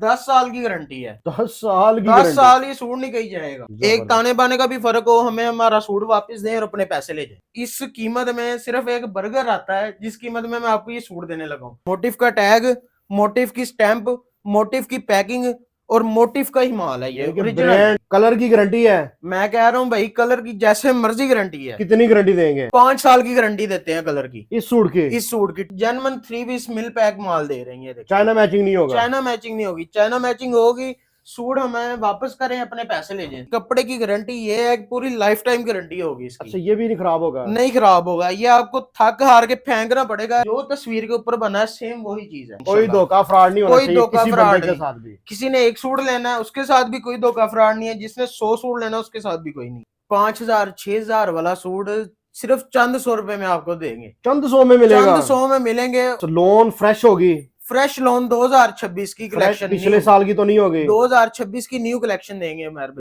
10 साल की गारंटी है। 10 साल की 10 गारंटी। साल ये सूट नहीं कहीं जाएगा। एक ताने बाने का भी फर्क हो, हमें हमारा सूट वापस दें और अपने पैसे ले जाए। इस कीमत में सिर्फ एक बर्गर आता है जिस कीमत में मैं आपको ये सूट देने लगा हूँ। मोटिव का टैग, मोटिव की स्टैंप, मोटिव की पैकिंग और मोटिव का ही माल है ये ओरिजिनल। ब्रांड कलर की गारंटी है। मैं कह रहा हूँ भाई, कलर की जैसे मर्जी गारंटी है। कितनी गारंटी देंगे? 5 साल की गारंटी देते हैं कलर की। इस सूट की? इस सूट की जेन्युइन 3 पीस मिल पैक माल दे रही है। चाइना मैचिंग नहीं होगा? चाइना मैचिंग नहीं होगी। चाइना मैचिंग होगी, सूट हमें वापस करें, अपने पैसे ले जाएं। कपड़े की गारंटी ये है, पूरी लाइफ टाइम गारंटी होगी इसकी। अच्छा, ये भी नहीं खराब होगा? नहीं खराब होगा। ये आपको थक हार के फेंकना पड़ेगा। जो तस्वीर के ऊपर बना है सेम वही चीज है। कोई धोखा फ्रॉड नहीं होना कोई चाहिए धोखा किसी फ्रॉड बंदे के नहीं। साथ भी। किसी ने एक सूट लेना है उसके साथ भी कोई धोखा फ्रॉड नहीं है। जिसने 100 सूट लेना है उसके साथ भी कोई नहीं। 5,000 6,000 वाला सूट सिर्फ चंद 100 रुपए में आपको देंगे। चंद 100 में मिलेगा? चंद 100 में मिलेंगे। तो लोन फ्रेश होगी? फ्रेश लोन 2026 की कलेक्शन, पिछले साल की तो नहीं होगी? 2026 की न्यू कलेक्शन देंगे हमारे।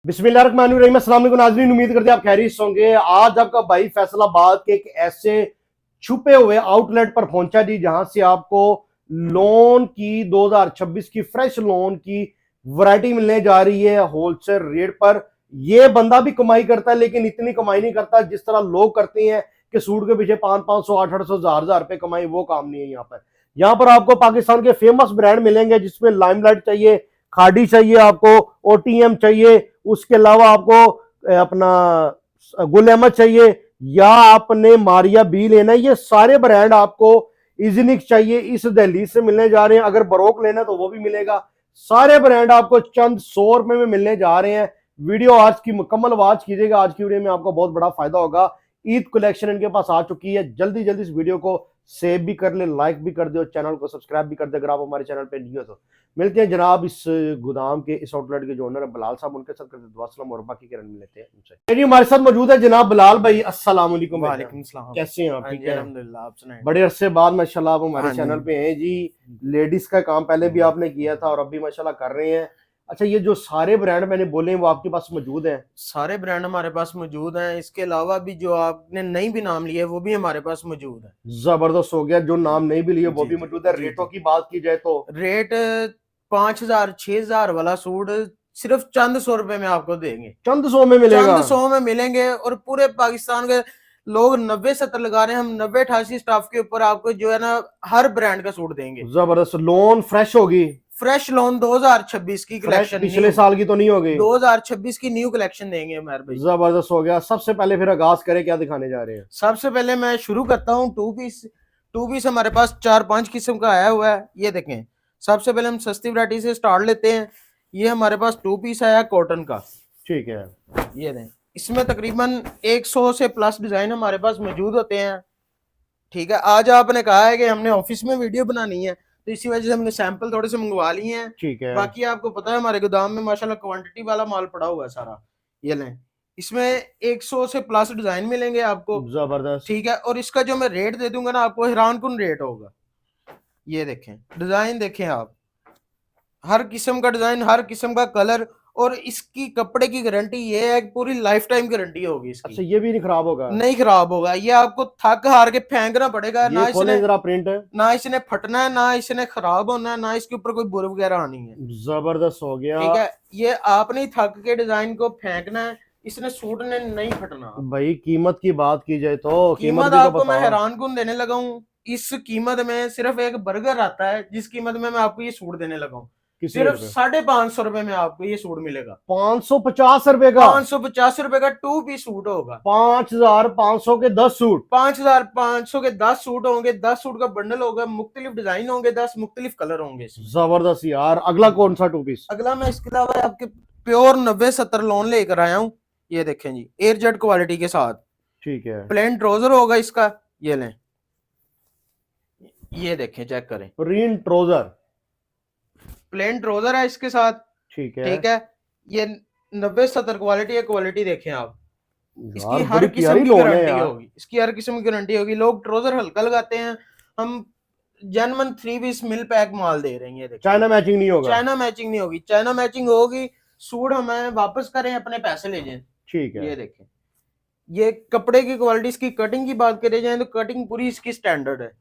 बिस्मिल्लाहिर्रहमानिर्रहीम, अस्सलाम वालेकुम नाज़रीन, उम्मीद करते हैं आप खैरियत से होंगे। आज आपका भाई फैसलाबाद के एक ऐसे छुपे हुए आउटलेट पर पहुंचा जी, जहां से आपको लोन की 2026 की फ्रेश लोन की वैरायटी मिलने जा रही है होलसेल रेट पर। यह बंदा भी कमाई करता है लेकिन इतनी कमाई नहीं करता जिस तरह लोग करते हैं कि सूट के पीछे 500 800 1000 रुपए कमाई। वो काम नहीं है यहाँ पर आपको पाकिस्तान के फेमस ब्रांड मिलेंगे जिसमें लाइमलाइट चाहिए, खाड़ी चाहिए, आपको ओटीएम चाहिए, उसके अलावा आपको अपना गुल अहमद चाहिए, या आपने मारिया बी लेना है। ये सारे ब्रांड आपको इजनिक चाहिए, इस दहलीज से मिलने जा रहे हैं। अगर बरोक लेना तो वो भी मिलेगा। सारे ब्रांड आपको चंद 100 रुपए में मिलने जा रहे हैं। वीडियो आज की मुकम्मल वॉच कीजिएगा। आज की वीडियो में आपको बहुत बड़ा फायदा होगा। ईद कलेक्शन इनके पास आ चुकी है। जल्दी जल्दी इस वीडियो को सेव भी कर ले, लाइक भी कर दे और चैनल को सब्सक्राइब भी कर दे अगर आप हमारे चैनल पे न्यू है तो। मिलते हैं जनाब इस गोदाम के, इस आउटलेट के जो ओनर है बलाल साहब, उनके साथ करते दुआ सलाम और बाकी के रन लेते हैं उनसे। जी हमारे साथ मौजूद है जनाब बलाल भाई। अस्सलाम वालेकुम। वालेकुम सलाम। कैसे हैं आप? ठीक है अल्हम्दुलिल्लाह, आप सुनाएं। बड़े अरसे बाद माशाल्लाह आप हमारे हाँ चैनल जी। पे हैं जी। लेडीज का काम पहले भी आपने किया था और अब भी माशाल्लाह कर रहे हैं। अच्छा, ये जो सारे ब्रांड मैंने बोले हैं वो आपके पास मौजूद हैं? सारे ब्रांड हमारे पास मौजूद हैं। इसके अलावा भी जो आपने नहीं भी नाम लिए वो भी हमारे पास मौजूद है। जबरदस्त हो गया। जो नाम नहीं भी लिए वो जी, भी मौजूद है। जी, रेटों जी। की बात की जाए तो रेट 5,000 6,000 वाला सूट सिर्फ चंद 100 रुपए में आपको देंगे। चंद 100 में मिलेगा? चंद 100 में मिलेंगे। और पूरे पाकिस्तान के लोग 90-70 लगा रहे हैं, हम 90-88 स्टाफ के ऊपर आपको जो है ना हर ब्रांड का सूट देंगे। जबरदस्त। लोन फ्रेश होगी? फ्रेश लोन 2026 की कलेक्शन, पिछले साल की तो नहीं होगी? 2026 की न्यू कलेक्शन देंगे हमारे भाई। जबरदस्त हो गया। सबसे पहले फिर आगाज करें, क्या दिखाने जा रहे हैं? सबसे पहले मैं शुरू करता हूँ टू पीस हमारे पास 4-5 किस्म का आया हुआ है। ये देखें, सबसे पहले हम सस्ती वैरायटी से स्टार्ट लेते हैं। ये हमारे पास 2 पीस आया कॉटन का। ठीक है। ये दें, इसमें तकरीबन 100 से प्लस डिजाइन हमारे पास मौजूद होते हैं। ठीक है, आज आपने कहा है कि हमने ऑफिस में वीडियो बनानी है तो इसी वजह से हमने सैंपल थोड़े से मंगवा लिए हैं। ठीक है। बाकी आपको पता है हमारे गोदाम में माशाल्लाह क्वांटिटी वाला माल पड़ा हुआ है सारा। ये लें, इसमें 100 से प्लस डिजाइन मिलेंगे आपको। जबरदस्त। ठीक है, और इसका जो मैं रेट दे दूंगा ना आपको, हैरान कुन रेट होगा। ये देखें, डिजाइन देखें आप, हर किस्म का डिजाइन, हर किस्म का कलर, और इसकी कपड़े की गारंटी ये है कि पूरी लाइफ टाइम गारंटी होगी इसकी। अच्छा, ये भी नहीं खराब होगा? नहीं खराब होगा। ये आपको थक हार के फेंकना पड़ेगा ना। इसने जरा प्रिंट है, ना इसने फटना है, ना इसने खराब होना है, ना इसके ऊपर कोई बुर वगैरह आनी है। जबरदस्त हो गया। ठीक है, ये आपने थक के डिजाइन को फेंकना है, इसने सूट ने नहीं फटना। भाई कीमत की बात की जाए तो कीमत आपको मैं हैरान कुन देने लगा हूँ। इस कीमत में सिर्फ एक बर्गर आता है जिस कीमत में मैं आपको ये सूट देने लगा हूँ। सिर्फ 550 रुपए में आपको ये सूट मिलेगा। 550 रुपए का? 550 रुपए का 2 पीस सूट होगा। 5500 के 10 सूट? 5500 के 10 सूट होंगे। 10 सूट का बंडल होगा, मुख्तलिफ डिजाइन होंगे, 10 मुख्तलिफ कलर होंगे। जबरदस्त यार। अगला कौन सा 2 पीस? अगला मैं इसके अलावा आपके प्योर 90-70 लोन लेकर आया हूँ। ये देखें जी, एयरजेट क्वालिटी के साथ। ठीक है। प्लेन ट्राउजर होगा इसका। ये लें, ये देखें, चेक करें, प्रिंट ट्राउजर, प्लेन ट्राउजर है इसके साथ। ठीक है। ठीक है, ये 90-70 क्वालिटी है। क्वालिटी देखें आप, इसकी हर बड़ी किस्म प्यारी की लोन है गारंटी यार। होगी। इसकी हर किस्म की गारंटी होगी। लोग ट्राउजर हल्का लगाते हैं, हम जेन्युइन 3 पीस मिल पैक माल दे रहे हैं। चाइना मैचिंग नहीं होगा? चाइना मैचिंग नहीं होगी। चाइना मैचिंग होगी, सूट हमें वापस करें, अपने पैसे ले जाएं। ठीक है। ये देखें, ये कपड़े की क्वालिटी, इसकी कटिंग की बात करें जाए तो कटिंग पूरी इसकी स्टैंडर्ड है।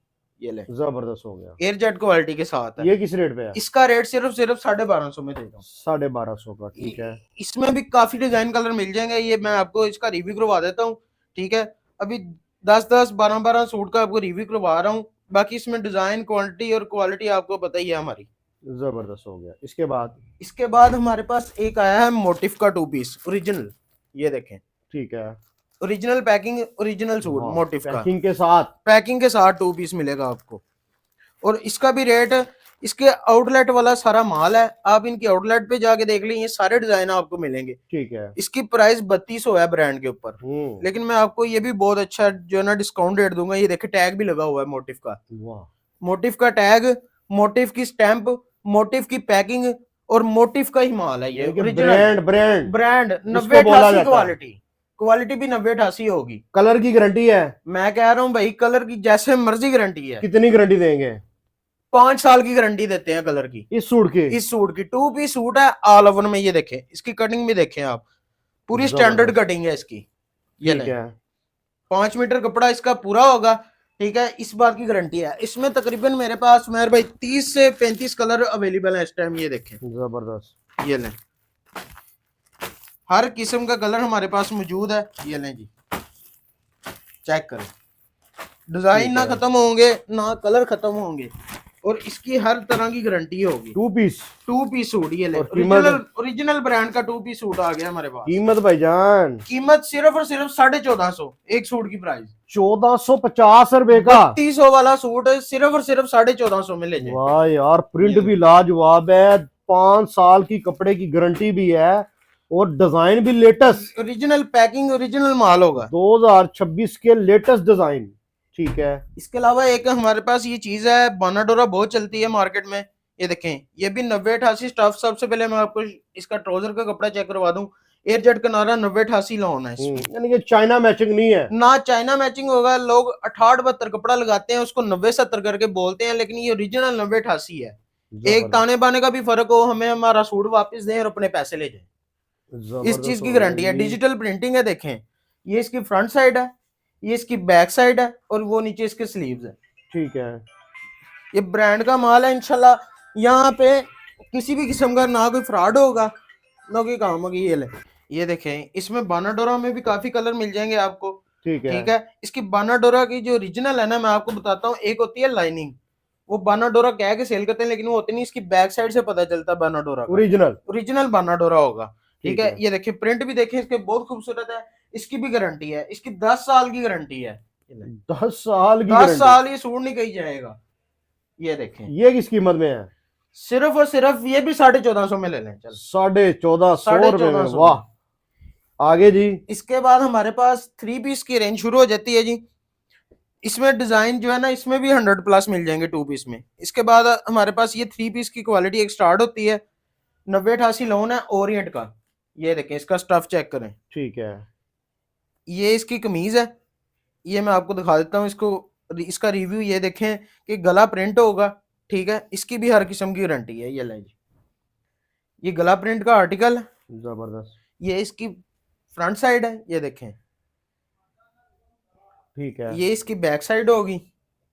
ये ले, जबरदस्त हो गया। एयर जेट क्वालिटी के साथ है। ये किस रेट पे है? इसका रेट सिर्फ 1250 में दे रहा हूँ। 1250 का, ठीक है। इसमें भी काफी डिजाइन कलर मिल जाएंगे, ये मैं आपको इसका रिव्यू करवा देता हूँ, ठीक है। अभी 10-10 12-12 सूट का आपको रिव्यू करवा रहा हूँ, बाकी इसमें डिजाइन क्वांटिटी और क्वालिटी आपको पता ही है हमारी। जबरदस्त हो गया। इसके बाद हमारे पास एक आया है मोटिफ का 2 पीस ओरिजिनल, ये देखें, ठीक है। ओरिजिनल पैकिंग, ओरिजिनल सूट हाँ, मोटिफ का पैकिंग के साथ 2 पीस मिलेगा आपको। और इसका भी रेट, इसके आउटलेट वाला सारा माल है, आप इनकी आउटलेट पे जाके देख लें, ये सारे डिजाइन आपको मिलेंगे, ठीक है। इसकी प्राइस 3200 है ब्रांड के ऊपर, लेकिन मैं आपको ये भी बहुत अच्छा जो है ना डिस्काउंट रेट दूंगा। ये देखे टैग भी लगा हुआ है मोटिफ का, वाह, मोटिफ का टैग, मोटिफ की स्टैंप, मोटिफ की पैकिंग और मोटिफ का ही माल है। ये ब्रांड 90-88 क्वालिटी, क्वालिटी भी 90-88 होगी। कलर की गारंटी है? मैं कह रहा हूँ भाई, कलर की जैसे मर्जी गारंटी है। कितनी गारंटी देंगे? 5 साल की गारंटी देते हैं कलर की। इस सूट की 2 पीस सूट है ऑल ओवर में, ये देखें, इसकी कटिंग भी देखें आप, पूरी स्टैंडर्ड कटिंग है इसकी। ये ठीक है। 5 मीटर कपड़ा इसका पूरा होगा, ठीक है, इस बात की गारंटी है। इसमें तकरीबन मेरे पास मेरे भाई 30 से 35 कलर अवेलेबल है इस टाइम, ये देखें, जबरदस्त। ये लें, हर किस्म का कलर हमारे पास मौजूद है। ये लें जी, चेक करें, डिजाइन ना खत्म होंगे ना कलर खत्म होंगे, और इसकी हर तरह की गारंटी होगी। 2 पीस सूट, ये ले, ओरिजिनल ब्रांड का 2 पीस सूट आ गया हमारे पास। कीमत भाईजान? कीमत सिर्फ और सिर्फ 1450 एक सूट की प्राइस, 1450 रुपए का 3200 वाला सूट सिर्फ और सिर्फ 1450 में ले जाए। वाह यार, प्रिंट भी लाजवाब है, 5 साल की कपड़े की गारंटी भी है, और डिजाइन भी लेटेस्ट, ओरिजिनल पैकिंग, ओरिजिनल माल होगा, 2026 के लेटेस्ट डिजाइन, ठीक है। इसके अलावा एक हमारे पास ये चीज है, बानाडोरा बहुत चलती है मार्केट में, ये देखें, ये भी 90-88 स्टफ। सबसे पहले मैं आपको इसका ट्राउजर का कपड़ा चेक करवा दूं, एयर जेट किनारा 90-88 लॉन है, यानी कि चाइना मैचिंग नहीं है ना, चाइना मैचिंग होगा। लोग 68-72 कपड़ा लगाते हैं, उसको 90-70 करके बोलते हैं, लेकिन ये ओरिजिनल 90-88 है। एक ताने बाने का भी फर्क हो, हमें हमारा सूट वापस दें और अपने पैसे ले जाए, इस चीज की गारंटी है। डिजिटल प्रिंटिंग है, देखें, ये इसकी फ्रंट साइड है, ये इसकी बैक साइड है, और वो नीचे इसके स्लीव्स है, ठीक है। ये ब्रांड का माल है इंशाल्लाह। यहाँ पे किसी भी किस्म का ना कोई फ्रॉड होगा ना कोई काम होगी। ये ले, ये देखें, इसमें बानाडोरा में भी काफी कलर मिल जाएंगे आपको, ठीक है। इसकी बानाडोरा की जो ओरिजिनल है ना, मैं आपको बताता हूँ, एक होती है लाइनिंग, वो बानाडोरा कह के सेल करते हैं, लेकिन वो होती नहीं, इसकी बैक साइड से पता चलता है बानाडोरा, ओरिजिनल बानाडोरा होगा, ठीक है। ये देखिए, प्रिंट भी देखें इसके, बहुत खूबसूरत है, इसकी भी गारंटी है, इसकी 10 साल की गारंटी है, 10 साल की 10 साल ये सूट नहीं कही जाएगा। ये देखें, ये किस कीमत में है? सिर्फ और सिर्फ ये भी 1450 में ले लें, चल 1450 वाह, आगे जी। इसके बाद हमारे पास 3 पीस की रेंज शुरू हो जाती है जी। इसमें डिजाइन जो है ना, इसमें भी 100+ मिल जाएंगे 2 पीस में। इसके बाद हमारे पास ये 3 पीस की क्वालिटी एक स्टार्ट होती है, 90-88 लोन है ओरिएंट का, ये देखें, इसका स्टफ चेक करें, ठीक है। ये इसकी कमीज है, ये मैं आपको दिखा देता हूँ इसको, इसका रिव्यू ये देखें कि गला प्रिंट होगा, ठीक है, इसकी भी हर किस्म की गारंटी है। ये लें जी, ये गला प्रिंट का आर्टिकल, जबरदस्त। ये इसकी फ्रंट साइड है, ये देखें, ठीक है। ये इसकी बैक साइड होगी,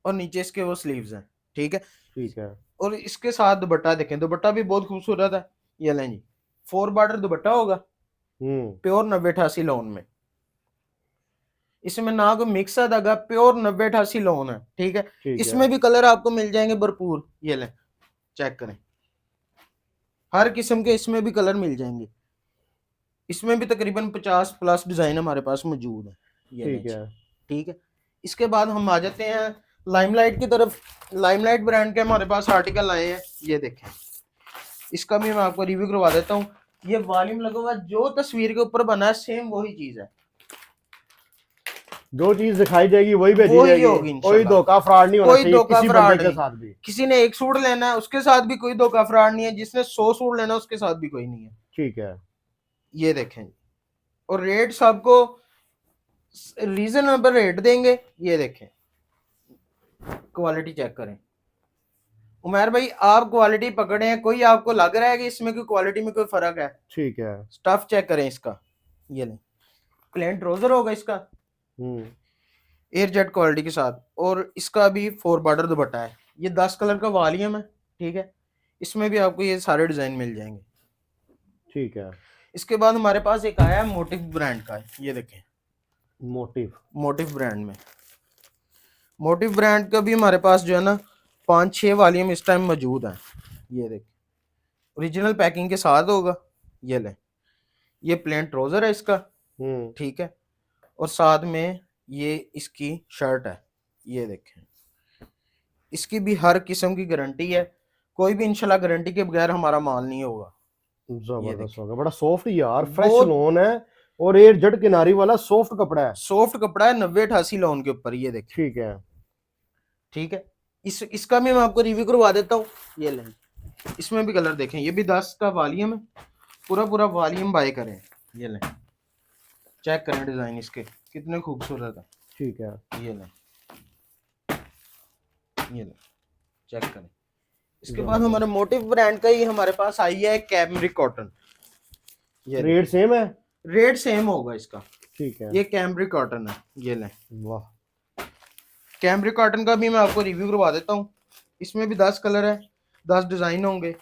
और नीचे इसके वो स्लीव्स हैं, ठीक है, ठीक है। और इसके साथ दुपट्टा देखें, दुपट्टा भी बहुत खूबसूरत है। ये लें जी, 4 बॉर्डर दुपट्टा होगा, प्योर 90-88 लोन में, इसमें ना कोई मिक्स है धागा, प्योर 90-88 लोन है, ठीक है। इसमें भी कलर आपको मिल जाएंगे भरपूर, ये लें, चेक करें, हर किस्म के इसमें भी कलर मिल जाएंगे, इसमें भी तकरीबन 50+ डिजाइन हमारे पास मौजूद है। ये ठीक है। इसके बाद हम आ जाते हैं लाइमलाइट की तरफ। लाइमलाइट ब्रांड के हमारे पास आर्टिकल आए हैं, ये देखें, इसका भी मैं आपको रिव्यू करवा देता हूँ। ये वॉल्यूम लगा हुआ, जो तस्वीर के ऊपर बना है सेम वही चीज है, जो चीज दिखाई जाएगी वही भेजी जाएगी, कोई धोखा फ्रॉड नहीं होना चाहिए, कोई धोखा फ्रॉड के साथ भी। किसी ने एक सूट लेना है उसके साथ भी कोई धोखा फ्रॉड नहीं है, जिसने 100 सूट लेना है उसके साथ भी कोई नहीं है, ठीक है। ये देखें, और रेट सबको रीजनेबल रेट देंगे। ये देखें, क्वालिटी चेक करें, उमर भाई आप क्वालिटी पकड़े हैं, कोई आपको लग रहा है कि इसमें कोई क्वालिटी में कोई फर्क है? ठीक है। स्टफ चेक करें इसका, ये लें, प्लेन ट्राउजर होगा इसका, एयर जेट क्वालिटी के साथ। और इसका भी 4 बॉर्डर दुपट्टा है। ये 10 कलर का वॉल्यूम है, ठीक है। इसमें भी आपको ये सारे डिजाइन मिल जाएंगे। ठीक है। इसके बाद हमारे पास एक आया है मोटिव ब्रांड का, ये देखें, मोटिव। मोटिव ब्रांड में। मोटिव ब्रांड का भी हमारे पास जो है ना 5-6 वॉल्यूम इस टाइम मौजूद है। ये देखें, ओरिजिनल पैकिंग के साथ होगा। ये ले, ये प्लेन ट्राउजर है इसका, ठीक है। और साथ में ये इसकी शर्ट है, ये देखें। इसकी भी हर किस्म की गारंटी है, कोई भी इंशाल्लाह गारंटी के बगैर हमारा माल नहीं होगा। जबरदस्त होगा, बड़ा सॉफ्ट यार, फ्रेश बहुत लोन है और एयर जेट किनारी वाला सॉफ्ट कपड़ा है। सॉफ्ट कपड़ा है, 90-88 लोन के ऊपर, ये देखें, ठीक है। ठीक है। इसका भी मैं आपको रिव्यू करवा देता हूँ। ये लें, इसमें भी कलर देखें, ये भी 10 का वॉल्यूम है, पूरा पूरा वॉल्यूम बाय करें। ये लें, चेक करें डिजाइन इसके कितने खूबसूरत है। ठीक है। ये लें, ये लें, चेक करें। इसके बाद हमारे मोटिव ब्रांड का ही हमारे पास आई है कैमरिक कॉटन। ये रेट सेम है? रेट सेम होगा इसका। ठीक है। ये कैमरिक कॉटन है, ये लें। वाह। कैमरिक कॉटन का भी मैं आपको रिव्यू करवा देता हूँ। इसमें भी 10 कलर है, 10 डिजाइन होंगे।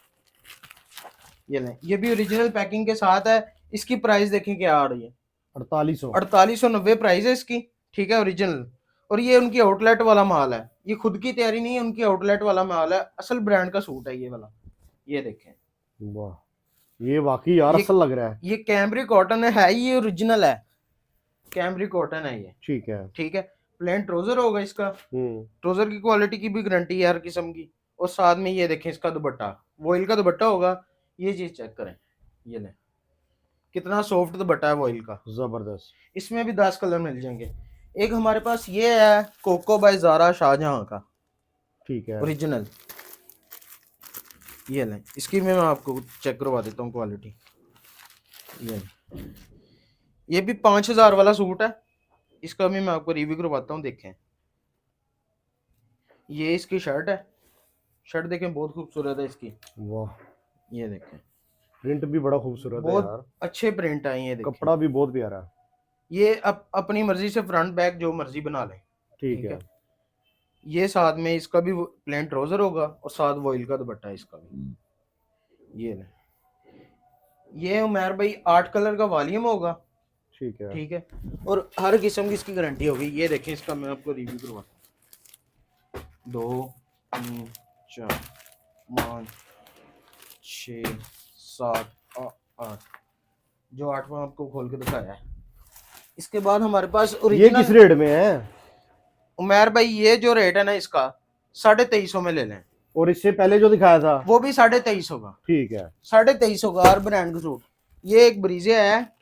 ये लें, ये भी ओरिजिनल पैकिंग के साथ है। इसकी प्राइस देखें क्या आ रही है, 4890 प्राइस है इसकी, ठीक है, ओरिजिनल। और ये उनकी आउटलेट वाला माल है, ये खुद की तैयारी नहीं है, उनकी आउटलेट वाला माल है, असल ब्रांड का सूट है ये वाला। ये देखें, वाह, ये वाकई यार असल लग रहा है। ये कैमरिक कॉटन है, ये ओरिजिनल है, कैमरिक कॉटन है ये, ठीक है। ठीक है। प्लेन ट्राउजर होगा इसका, ट्राउजर की क्वालिटी की भी गारंटी है हर किस्म की। और साथ में ये देखें इसका दुपट्टा, वॉइल का दुपट्टा होगा। ये चीज चेक करें, ये ले, कितना सॉफ्ट दुपट्टा है वॉइल का, जबरदस्त। इसमें भी 10 कलर मिल जाएंगे। एक हमारे पास ये है कोको बाय जारा शाहजहां का, ठीक है। ओरिजिनल। ये लें, इसकी मैं आपको चेक करवा देता हूँ क्वालिटी। ये भी 5000 वाला सूट है, इसका भी मैं आपको रिव्यू करवाता हूँ, देखें। ये इसकी शर्ट है, शर्ट देखें बहुत खूबसूरत है इसकी। वाह, ये देखें, प्रिंट भी बड़ा खूबसूरत है बहुत यार, अच्छे प्रिंट आए हैं, कपड़ा भी बहुत प्यारा है। ये अपनी मर्जी से फ्रंट बैक जो मर्जी बना लें, ठीक है। ये साथ में इसका भी प्लेन ट्राउजर होगा और साथ वॉइल का दुपट्टा है इसका भी। ये ले, ये उमर भाई 8 कलर का वॉल्यूम होगा, ठीक है। ठीक है। और हर किस्म की इसकी गारंटी होगी। ये देखें, इसका मैं आपको रिव्यू करवाता हूँ। 2 3 4 5 6 7 8, जो 8वां आपको खोल के दिखाया है। इसके बाद हमारे पास ये किस रेट में है उमर भाई? ये जो रेट है ना इसका 2350 में ले लें, और इससे पहले जो दिखाया था वो भी 2350 का। ठीक है। 2350 का हर ब्रांड का सूट। ये एक ब्रीजे है,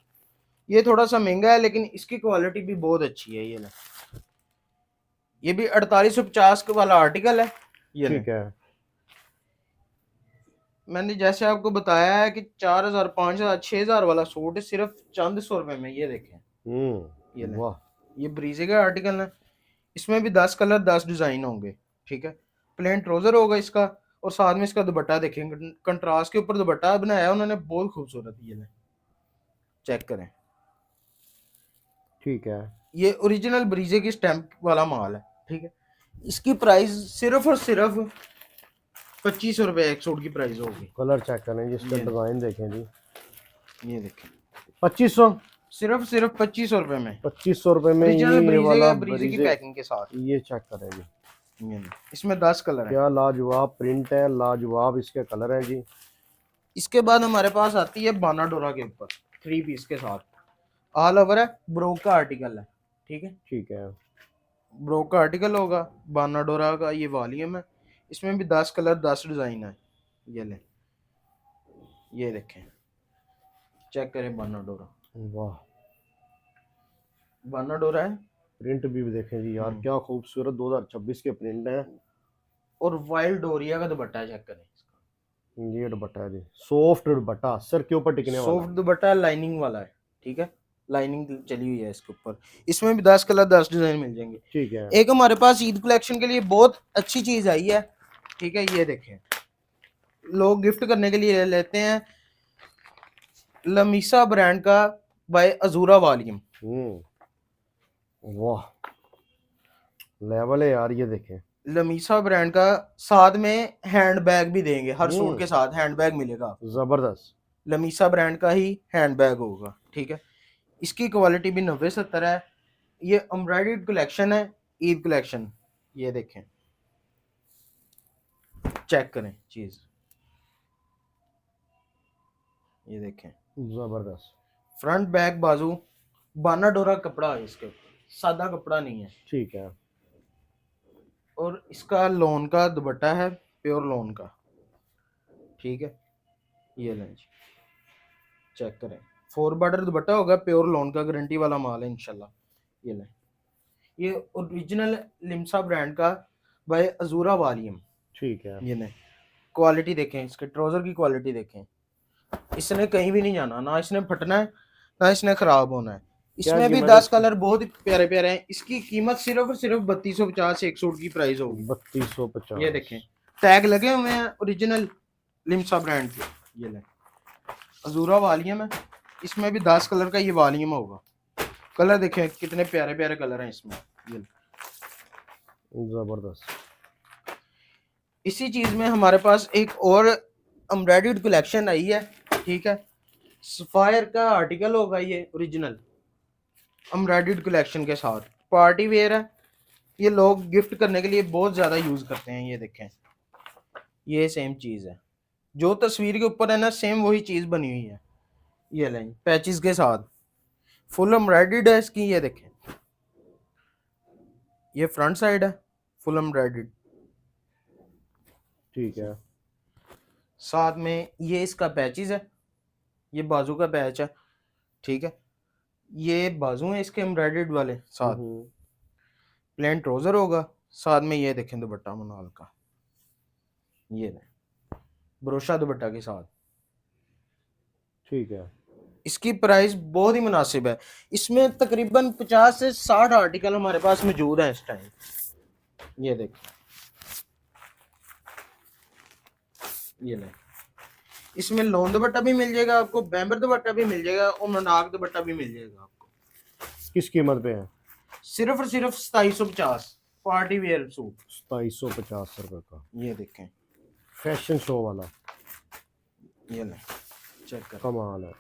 ये थोड़ा सा महंगा है लेकिन इसकी क्वालिटी भी बहुत अच्छी है। ये ना, ये भी 4850 वाला आर्टिकल है। ये ठीक है। मैंने जैसे आपको बताया है कि 4000 5000 6000 वाला सूट सिर्फ चंद 100 रुपए में। ये देखें, ये ले, वाह, ये ब्रीजे का आर्टिकल है। इसमें भी 10 कलर 10 डिजाइन होंगे, ठीक है। प्लेन ट्राउजर होगा इसका और साथ में इसका दुपट्टा देखेंगे, कंट्रास्ट के ऊपर दुपट्टा बनाया उन्होंने, बहुत खूबसूरत। ये ले, चेक करें, ठीक है। ये ओरिजिनल ब्रीजे की स्टैंप वाला माल है, ठीक है। इसकी प्राइस सिर्फ और सिर्फ 2500 रुपए एक सूट की प्राइस होगी। कलर चेक करें जी, इसका डिजाइन देखें जी, ये देखें, 2500, सिर्फ 2500 रुपए में, 2500 रुपए में ओरिजिनल ये वाला ब्रीजे की पैकिंग के साथ। ये चेक करें जी, इसमें 10 कलर है। क्या लाजवाब प्रिंट है, लाजवाब इसके कलर हैं जी। इसके बाद हमारे पास आती है बाना डोरा के ऊपर 3 पीस के साथ, ऑल ओवर है, ब्रोक का आर्टिकल है, ठीक है। ठीक है। ब्रोक का आर्टिकल होगा, बाना डोरा का ये वॉल्यूम है। इसमें भी 10 कलर 10 डिजाइन है। ये ले, ये देखें, चेक करें बाना डोरा, वाह, बाना डोरा है। प्रिंट भी देखें जी यार, क्या खूबसूरत 2026 के प्रिंट हैं। और वाइल्ड डोरिया का दुपट्टा चेक करें इसका, ये दुपट्टा है जी, सॉफ्ट दुपट्टा, सर के ऊपर टिकने वाला। सॉफ्ट दुपट्टा लाइनिंग वाला है, ठीक है, लाइनिंग चली हुई है इसके ऊपर। इसमें भी 10 कलर 10 डिजाइन मिल जाएंगे। ठीक है। एक हमारे पास ईद कलेक्शन के लिए बहुत अच्छी चीज आई है, ठीक है। ये देखें, लोग गिफ्ट करने के लिए लेते हैं, लमीसा ब्रांड का बाय अजूरा वॉल्यूम। वाह, लेवल है यार, ये देखें। लमीसा ब्रांड का, साथ में हैंड बैग भी देंगे, हर सूट हम्म। के साथ हैंड बैग मिलेगा आपको। जबरदस्त। लमीसा ब्रांड का ही हैंड बैग होगा, ठीक है। इसकी क्वालिटी भी 90-70 है। ये एम्ब्रॉयडर्ड कलेक्शन है, ईद कलेक्शन। ये देखें, चेक करें चीज, ये देखें, जबरदस्त। फ्रंट बैक बाजू बाना डोरा कपड़ा है इसके ऊपर, सादा कपड़ा नहीं है। ठीक है। और इसका लोन का दुपट्टा है, प्योर लोन का, ठीक है। ये लें जी, चेक करें, 4 बॉर्डर दुपट्टा होगा, प्योर लोन का, गारंटी वाला माल है इंशाल्लाह। ये लें, ये ओरिजिनल लिम्सा ब्रांड का बाय अजूरा वॉल्यूम। ठीक है। ये लें, क्वालिटी देखें, इसके ट्राउजर की क्वालिटी देखें, इसने कहीं भी नहीं जाना, ना इसने फटना है ना इसने खराब होना है। क्या इसमें भी कीमत 10 है? कलर बहुत ही प्यारे प्यारे हैं। इसकी कीमत सिर्फ और सिर्फ 3250 एक सूट की प्राइस होगी। 3250। ये देखें, टैग लगे हुए हैं ओरिजिनल लिम्सा ब्रांड के। ये लें, अजूरा वॉल्यूम है, इसमें भी 10 कलर का ये वॉल्यूम होगा। कलर देखें कितने प्यारे प्यारे कलर हैं इसमें। ये लें। जबरदस्त। इसी चीज में हमारे पास एक और एम्ब्रॉयडर्ड कलेक्शन आई है, ठीक है। सफायर का आर्टिकल होगा ये, ओरिजिनल एम्ब्रॉयडर्ड कलेक्शन के साथ, पार्टी वेयर है। ये लोग गिफ्ट करने के लिए बहुत ज्यादा यूज करते हैं। ये देखें, ये सेम चीज है, जो तस्वीर के ऊपर है ना, सेम वही चीज बनी हुई है। ये लें, पैचेस के साथ, फुल एम्ब्रॉयडर्ड है इसकी। ये देखें, ये फ्रंट साइड है, फुल एम्ब्रॉयडर्ड। ठीक है। साथ में ये इसका पैचेस है, ये बाजू का पैच है, ठीक है। ये बाजू है इसके एम्ब्रॉयडर्ड वाले, साथ प्लेन ट्राउजर होगा, साथ में ये देखें दुपट्टा मनाल का। ये लें, ब्रोशा दुपट्टा के साथ। ठीक है। इसकी प्राइस बहुत ही मुनासिब है। इसमें तकरीबन 50 से 60 आर्टिकल हमारे पास मौजूद हैं इस टाइम। ये देखिए, ये लें, इसमें लोन दुपट्टा भी मिल जाएगा आपको, बैम्बर दुपट्टा भी मिल जाएगा और मनाक दुपट्टा भी मिल जाएगा आपको। किस कीमत पे है? सिर्फ और सिर्फ 2750 पार्टी वेयर सूट। 2750 रुपए का। ये देखें, फैशन शो वाला। ये लें, चेक करें। कमाल है।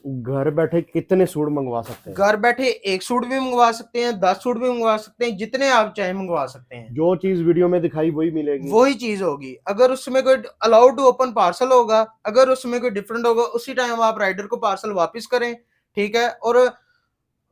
घर बैठे कितने सूट मंगवा सकते हैं? घर बैठे एक सूट भी मंगवा सकते हैं, 10 सूट भी मंगवा सकते हैं, जितने आप चाहे मंगवा सकते हैं। जो चीज वीडियो में दिखाई वही मिलेगी, वही चीज होगी। अगर उसमें कोई अलाउड टू ओपन पार्सल होगा, अगर उसमें कोई डिफरेंट होगा, उसी टाइम आप राइडर को पार्सल वापस करें, ठीक है। और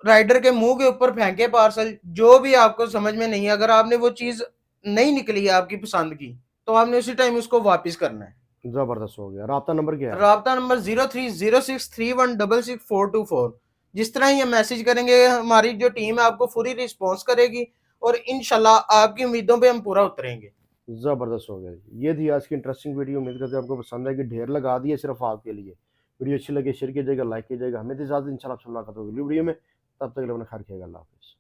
राइडर के मुंह के ऊपर फेंके पार्सल, जो भी आपको समझ में नहीं है, अगर आपने वो चीज नहीं निकली है आपकी पसंद की, तो आपने उसी टाइम उसको वापस करना है। जबरदस्त हो गया। राब्ता नंबर क्या है? राब्ता नंबर 030631662424। जिस तरह ये मैसेज करेंगे, हमारी जो टीम है आपको पूरी रिस्पॉन्स करेगी और इंशाल्लाह आपकी उम्मीदों पे हम पूरा उतरेंगे। जबरदस्त हो गया। ये थी आज की इंटरेस्टिंग वीडियो। उम्मीद करते हैं आपको पसंद है कि ढेर लगा दिए सिर्फ आपके लिए। वीडियो अच्छी लगे शेयर कीजिएगा, लाइक कीजिएगा। हमें तो इजाजत, इंशाल्लाह आपसे मुलाकात होगी वीडियो में। तब तक अपना ख्याल रखिएगा। अल्लाह हाफिज़।